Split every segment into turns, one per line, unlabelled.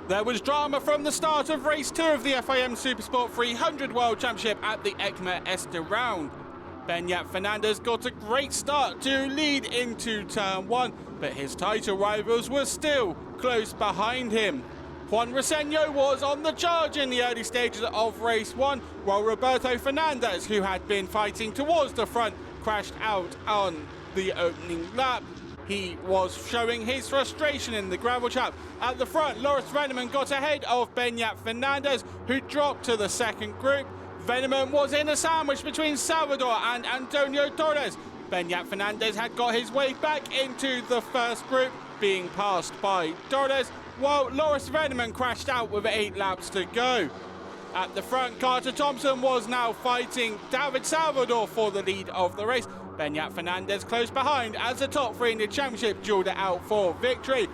There was drama from the start of race 2 of the FIM Supersport 300 World Championship at the ECMA Estoril. Beñat Fernandez got a great start to lead into turn 1, but his title rivals were still close behind him. Juan Roseno was on the charge in the early stages of race 1, while Roberto Fernandez, who had been fighting towards the front, crashed out on the opening lap. He was showing his frustration in the gravel trap. At the front, Loris Veneman got ahead of Beñat Fernandez, who dropped to the second group. Veneman was in a sandwich between Salvador and Antonio Torres. Beñat Fernandez had got his way back into the first group, being passed by Torres, while Loris Veneman crashed out with 8 laps to go. At the front, Carter Thompson was now fighting David Salvador for the lead of the race. Beñat Fernandez close behind as the top 3 in the championship duelled it out for victory.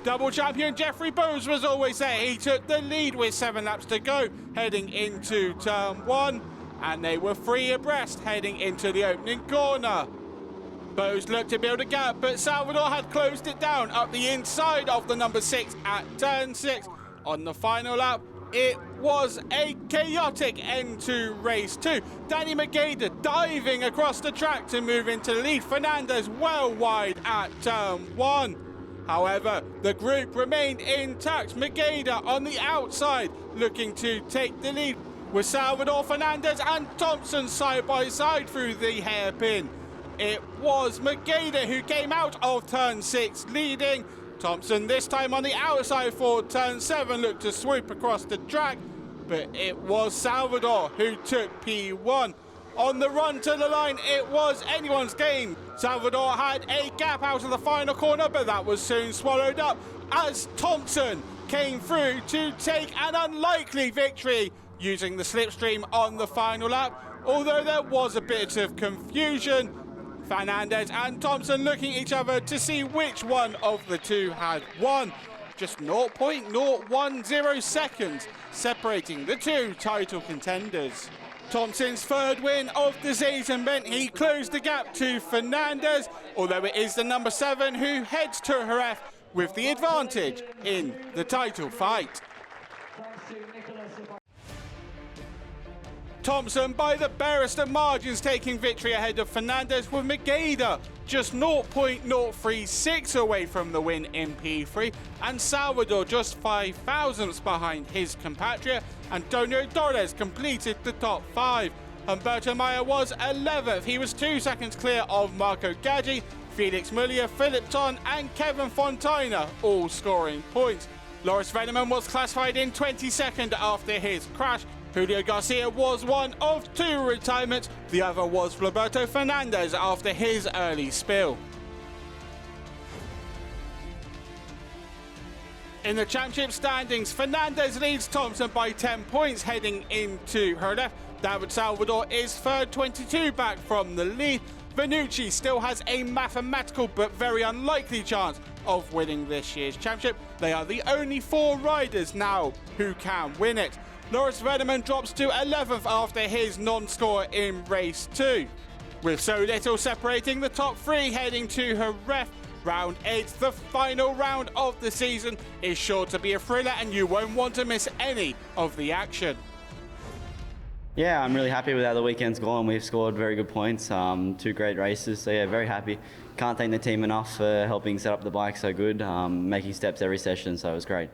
Double champion Jeffrey Bowes was always there. He took the lead with 7 laps to go, heading into turn 1, and they were 3 abreast heading into the opening corner. Bowes looked to build a gap, but Salvador had closed it down up the inside of the number 6 at turn 6. On the final lap, it was a chaotic end to race 2. Danny Mageida diving across the track to move into the lead. Fernandez well wide at turn 1. However, the group remained intact. Mageida on the outside looking to take the lead, with Salvador, Fernandez and Thompson side by side through the hairpin. It was Mageida who came out of turn 6 leading. Thompson this time on the outside for turn 7 looked to swoop across the track, but it was Salvador who took P1. On the run to the line, it was anyone's game. Salvador had a gap out of the final corner, but that was soon swallowed up as Thompson came through to take an unlikely victory using the slipstream on the final lap. Although there was a bit of confusion, Fernandez and Thompson looking at each other to see which one of the two had won. Just 0.010 seconds separating the two title contenders. Thompson's third win of the season meant he closed the gap to Fernandez, although it is the number 7 who heads to Jerez with the advantage in the title fight. Thompson by the barest of margins taking victory ahead of Fernandez, with Mageida just 0.036 away from the win in P3 and Salvador just 5 thousandths behind his compatriot. Antonio Torres completed the top 5. Humberto Maia was 11th. He was 2 seconds clear of Marco Gaggi, Felix Mulia, Philip Ton and Kevin Fontaina all scoring points. Loris Veneman was classified in 22nd after his crash. Julio Garcia was one of 2 retirements. The other was Roberto Fernandez after his early spill. In the championship standings, Fernandez leads Thompson by 10 points heading into her left. David Salvador is third, 22 back from the lead. Vanucci still has a mathematical but very unlikely chance of winning this year's championship. They are the only 4 riders now who can win it. Loris Veneman drops to 11th after his non-score in race 2. With so little separating the top 3 heading to Jerez, round 8, the final round of the season, is sure to be a thriller and you won't want to miss any of the action.
Yeah, I'm really happy with how the weekend's gone. We've scored very good points, 2 great races, so yeah, very happy. Can't thank the team enough for helping set up the bike so good, making steps every session, so it was great.